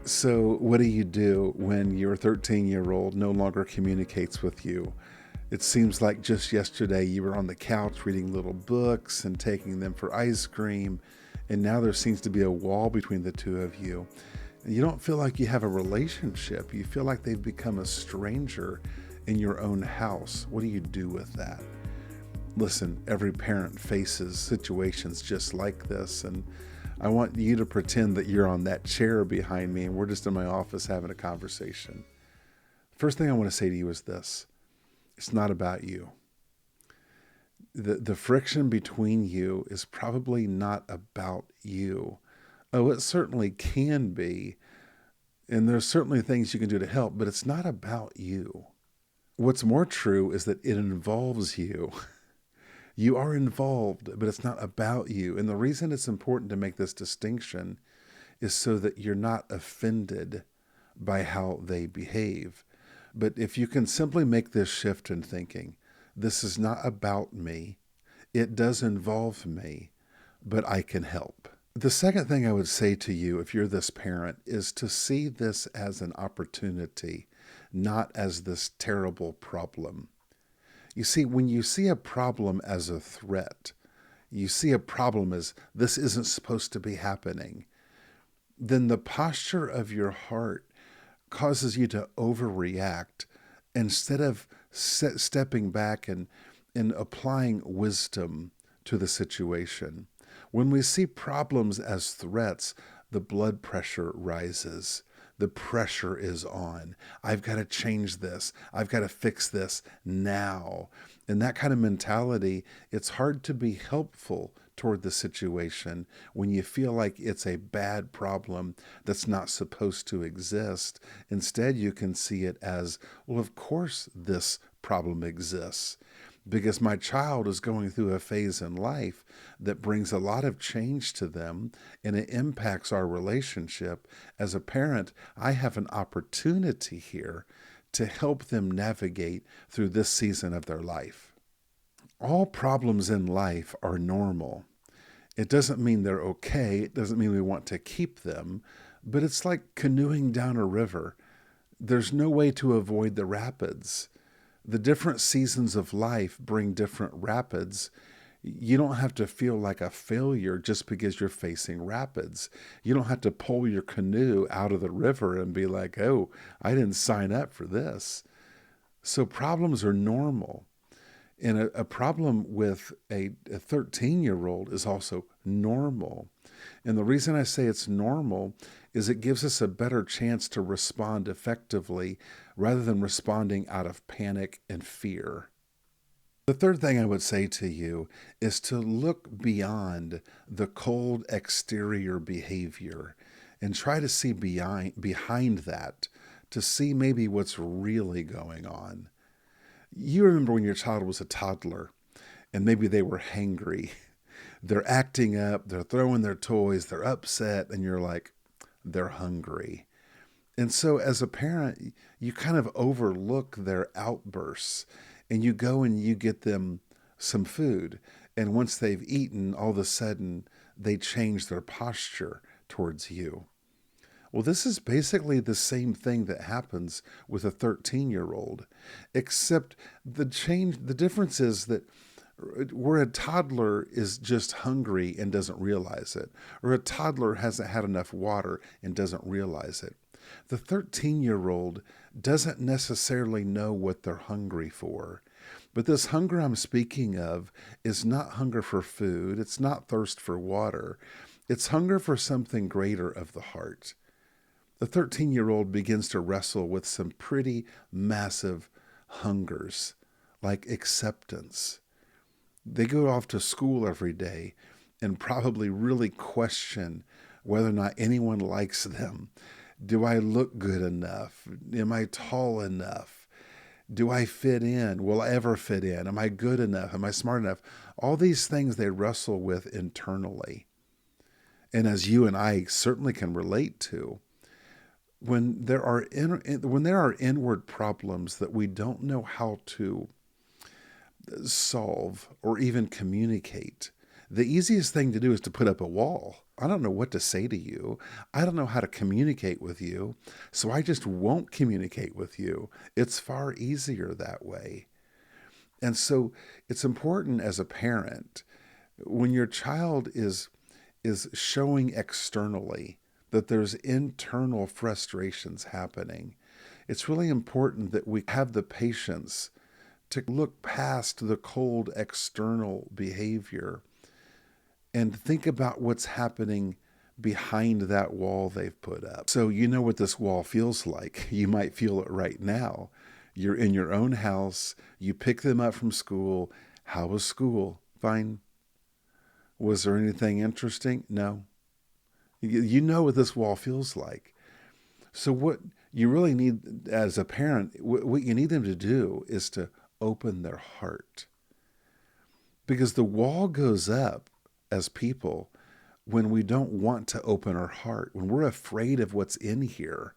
So, what do you do when your 13-year-old no longer communicates with you? It seems like just yesterday you were on the couch reading little books and taking them for ice cream, and now there seems to be a wall between the two of you. And you don't feel like you have a relationship. You feel like they've become a stranger in your own house. What do you do with that? Listen, every parent faces situations just like this, and I want you to pretend that you're on that chair behind me and we're just in my office having a conversation. First thing I want to say to you is this: it's not about you. The friction between you is probably not about you. Oh, it certainly can be, and there's certainly things you can do to help, but it's not about you. What's more true is that it involves you. You are involved, but it's not about you. And the reason it's important to make this distinction is so that you're not offended by how they behave. But if you can simply make this shift in thinking, this is not about me, it does involve me, but I can help. The second thing I would say to you, if you're this parent, is to see this as an opportunity, not as this terrible problem. You see, when you see a problem as a threat, you see a problem as this isn't supposed to be happening, then the posture of your heart causes you to overreact instead of stepping back and applying wisdom to the situation. When we see problems as threats, the blood pressure rises. The pressure is on. I've got to change this. I've got to fix this now. And that kind of mentality, it's hard to be helpful toward the situation when you feel like it's a bad problem that's not supposed to exist. Instead, you can see it as, well, of course this problem exists because my child is going through a phase in life that brings a lot of change to them and it impacts our relationship. As a parent, I have an opportunity here to help them navigate through this season of their life. All problems in life are normal. It doesn't mean they're okay. It doesn't mean we want to keep them, but it's like canoeing down a river. There's no way to avoid the rapids. The different seasons of life bring different rapids. You don't have to feel like a failure just because you're facing rapids. You don't have to pull your canoe out of the river and be like, oh, I didn't sign up for this. So problems are normal. And a problem with a 13-year-old is also normal. And the reason I say it's normal is it gives us a better chance to respond effectively rather than responding out of panic and fear. The third thing I would say to you is to look beyond the cold exterior behavior and try to see behind that, to see maybe what's really going on. You remember when your child was a toddler and maybe they were hangry. They're acting up, they're throwing their toys, they're upset, and you're like, they're hungry. And so, as a parent, you kind of overlook their outbursts and you go and you get them some food. And once they've eaten, all of a sudden, they change their posture towards you. Well, this is basically the same thing that happens with a 13-year-old, except the difference is that where a toddler is just hungry and doesn't realize it, or a toddler hasn't had enough water and doesn't realize it. The 13-year-old doesn't necessarily know what they're hungry for. But this hunger I'm speaking of is not hunger for food, it's not thirst for water, it's hunger for something greater of the heart. The 13-year-old begins to wrestle with some pretty massive hungers, like acceptance. They go off to school every day and probably really question whether or not anyone likes them. Do I look good enough? Am I tall enough? Do I fit in? Will I ever fit in? Am I good enough? Am I smart enough? All these things they wrestle with internally. And as you and I certainly can relate to, when there are inward problems that we don't know how to solve or even communicate, the easiest thing to do is to put up a wall. I don't know what to say to you. I don't know how to communicate with you. So I just won't communicate with you. It's far easier that way. And so it's important as a parent when your child is showing externally that there's internal frustrations happening. It's really important that we have the patience to look past the cold external behavior and think about what's happening behind that wall they've put up. So you know what this wall feels like. You might feel it right now. You're in your own house. You pick them up from school. How was school? Fine. Was there anything interesting? No. You know what this wall feels like. So what you really need as a parent, what you need them to do is to open their heart. Because the wall goes up as people when we don't want to open our heart, when we're afraid of what's in here.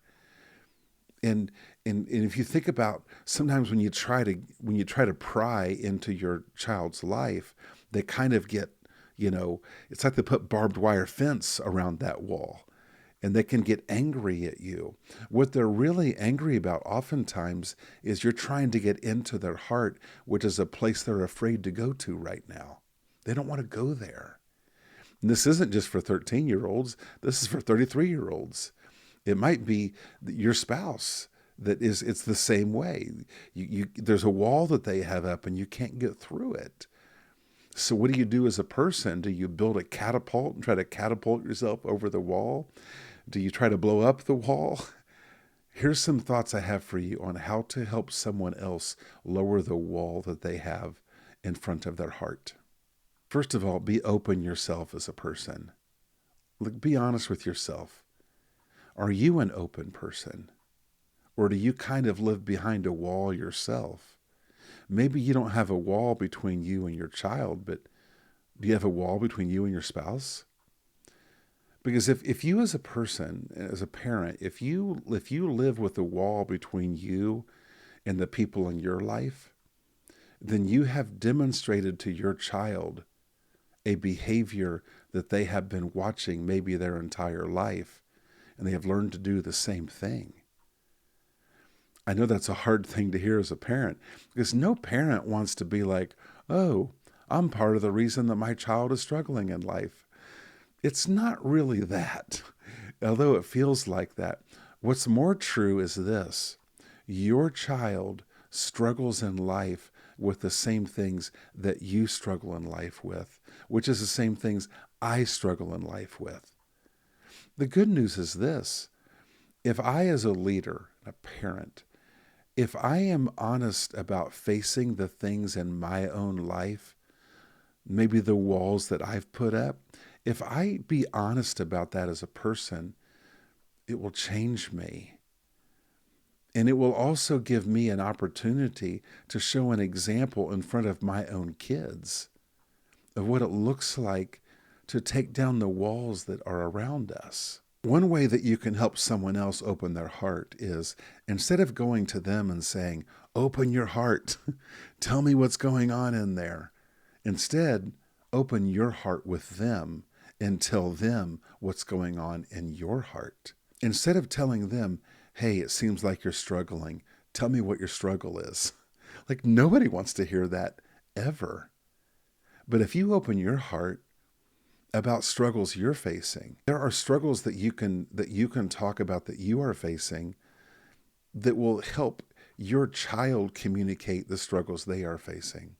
And if you think about sometimes when you try to pry into your child's life, they kind of get, it's like they put barbed wire fence around that wall and they can get angry at you. What they're really angry about oftentimes is you're trying to get into their heart, which is a place they're afraid to go to right now. They don't want to go there. And this isn't just for 13-year-olds. This is for 33-year-olds. It might be your spouse it's the same way. There's a wall that they have up and you can't get through it. So what do you do as a person? Do you build a catapult and try to catapult yourself over the wall? Do you try to blow up the wall? Here's some thoughts I have for you on how to help someone else lower the wall that they have in front of their heart. First of all, be open yourself as a person. Be honest with yourself. Are you an open person? Or do you kind of live behind a wall yourself? Maybe you don't have a wall between you and your child, but do you have a wall between you and your spouse? Because if you as a person, as a parent, if you live with a wall between you and the people in your life, then you have demonstrated to your child a behavior that they have been watching maybe their entire life, and they have learned to do the same thing. I know that's a hard thing to hear as a parent, because no parent wants to be like, oh, I'm part of the reason that my child is struggling in life. It's not really that, although it feels like that. What's more true is this: your child struggles in life with the same things that you struggle in life with, which is the same things I struggle in life with. The good news is this: if I, as a leader, a parent, if I am honest about facing the things in my own life, maybe the walls that I've put up, if I be honest about that as a person, it will change me. And it will also give me an opportunity to show an example in front of my own kids of what it looks like to take down the walls that are around us. One way that you can help someone else open their heart is, instead of going to them and saying, open your heart, tell me what's going on in there. Instead, open your heart with them and tell them what's going on in your heart. Instead of telling them, hey, it seems like you're struggling, tell me what your struggle is. Like, nobody wants to hear that ever. But if you open your heart about struggles you're facing, there are struggles that you can talk about that you are facing that will help your child communicate the struggles they are facing.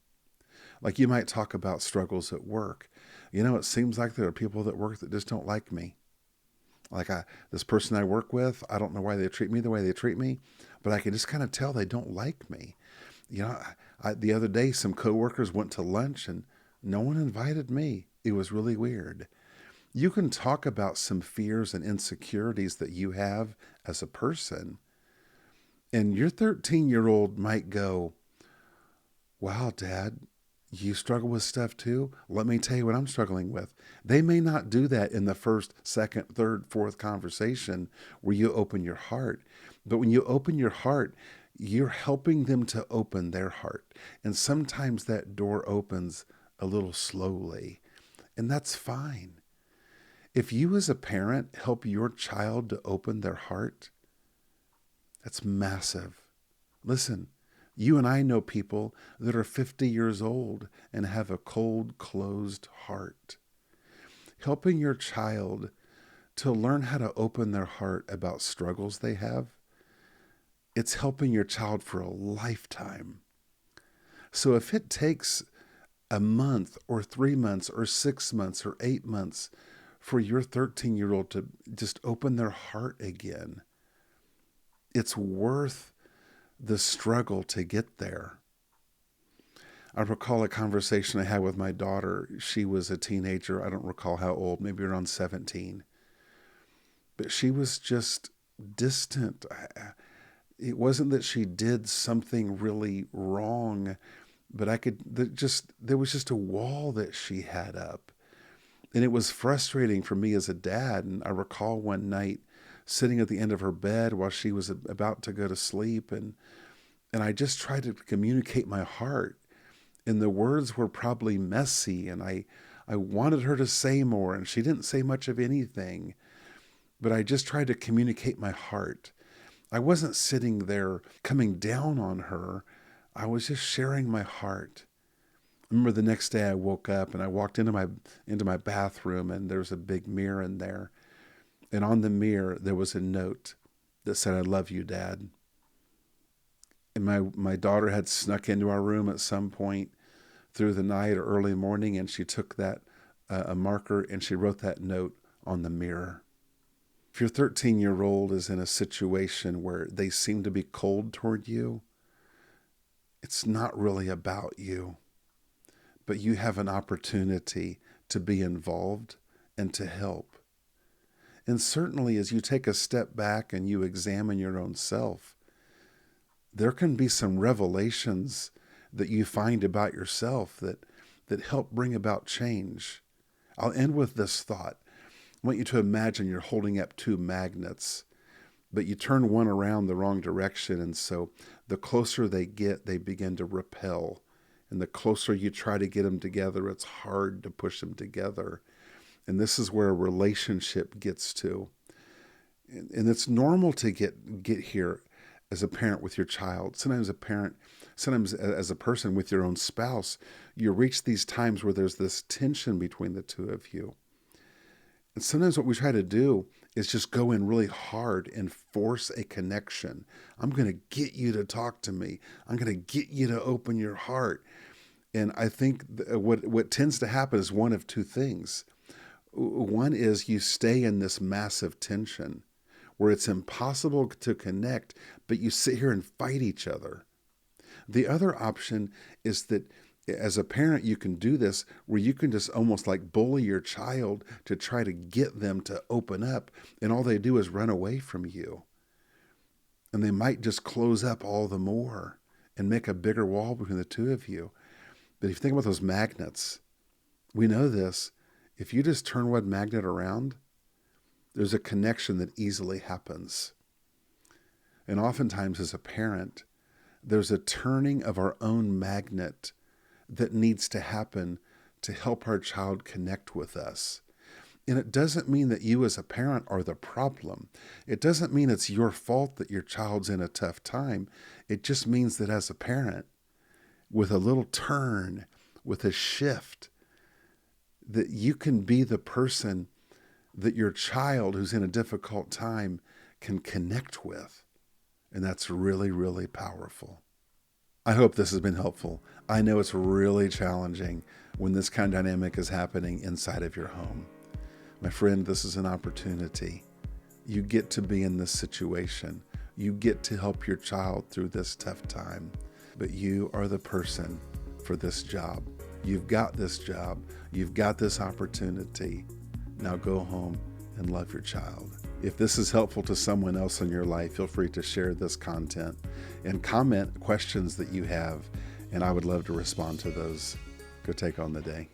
Like, you might talk about struggles at work. It seems like there are people at work that just don't like me. Like, this person I work with, I don't know why they treat me the way they treat me, but I can just kind of tell they don't like me. The other day, some coworkers went to lunch and no one invited me. It was really weird. You can talk about some fears and insecurities that you have as a person, and your 13-year-old might go, wow, Dad, you struggle with stuff too? Let me tell you what I'm struggling with. They may not do that in the first, second, third, fourth conversation where you open your heart. But when you open your heart, you're helping them to open their heart. And sometimes that door opens a little slowly, and that's fine. If you as a parent help your child to open their heart, that's massive. Listen, you and I know people that are 50 years old and have a cold, closed heart. Helping your child to learn how to open their heart about struggles they have, it's helping your child for a lifetime. So if it takes a month or 3 months or 6 months or 8 months for your 13-year-old to just open their heart again, it's worth the struggle to get there. I recall a conversation I had with my daughter. She was a teenager. I don't recall how old, maybe around 17. But she was just distant. It wasn't that she did something really wrong, but there was just a wall that she had up. And it was frustrating for me as a dad. And I recall one night sitting at the end of her bed while she was about to go to sleep. And I just tried to communicate my heart. And the words were probably messy. And I wanted her to say more. And she didn't say much of anything. But I just tried to communicate my heart. I wasn't sitting there coming down on her. I was just sharing my heart. I remember the next day I woke up and I walked into my bathroom, and there was a big mirror in there. And on the mirror, there was a note that said, "I love you, Dad." And my daughter had snuck into our room at some point through the night or early morning, and she took that a marker and she wrote that note on the mirror. If your 13-year-old is in a situation where they seem to be cold toward you, it's not really about you, but you have an opportunity to be involved and to help. And certainly as you take a step back and you examine your own self, there can be some revelations that you find about yourself that help bring about change. I'll end with this thought. I want you to imagine you're holding up two magnets, but you turn one around the wrong direction, and so the closer they get, they begin to repel. And the closer you try to get them together, it's hard to push them together. And this is where a relationship gets to. And it's normal to get here as a parent with your child. Sometimes as a person with your own spouse, you reach these times where there's this tension between the two of you. And sometimes what we try to do is just go in really hard and force a connection. I'm going to get you to talk to me. I'm going to get you to open your heart. And I think what tends to happen is one of two things. One is you stay in this massive tension where it's impossible to connect, but you sit here and fight each other. The other option is that as a parent, you can do this where you can just almost like bully your child to try to get them to open up, and all they do is run away from you. And they might just close up all the more and make a bigger wall between the two of you. But if you think about those magnets, we know this. If you just turn one magnet around, there's a connection that easily happens. And oftentimes as a parent, there's a turning of our own magnet that needs to happen to help our child connect with us. And it doesn't mean that you as a parent are the problem. It doesn't mean it's your fault that your child's in a tough time. It just means that as a parent, with a little turn, with a shift, that you can be the person that your child who's in a difficult time can connect with. And that's really, really powerful. I hope this has been helpful. I know it's really challenging when this kind of dynamic is happening inside of your home. My friend, this is an opportunity. You get to be in this situation. You get to help your child through this tough time. But you are the person for this job. You've got this job. You've got this opportunity. Now go home and love your child. If this is helpful to someone else in your life, feel free to share this content and comment questions that you have, and I would love to respond to those. Go take on the day.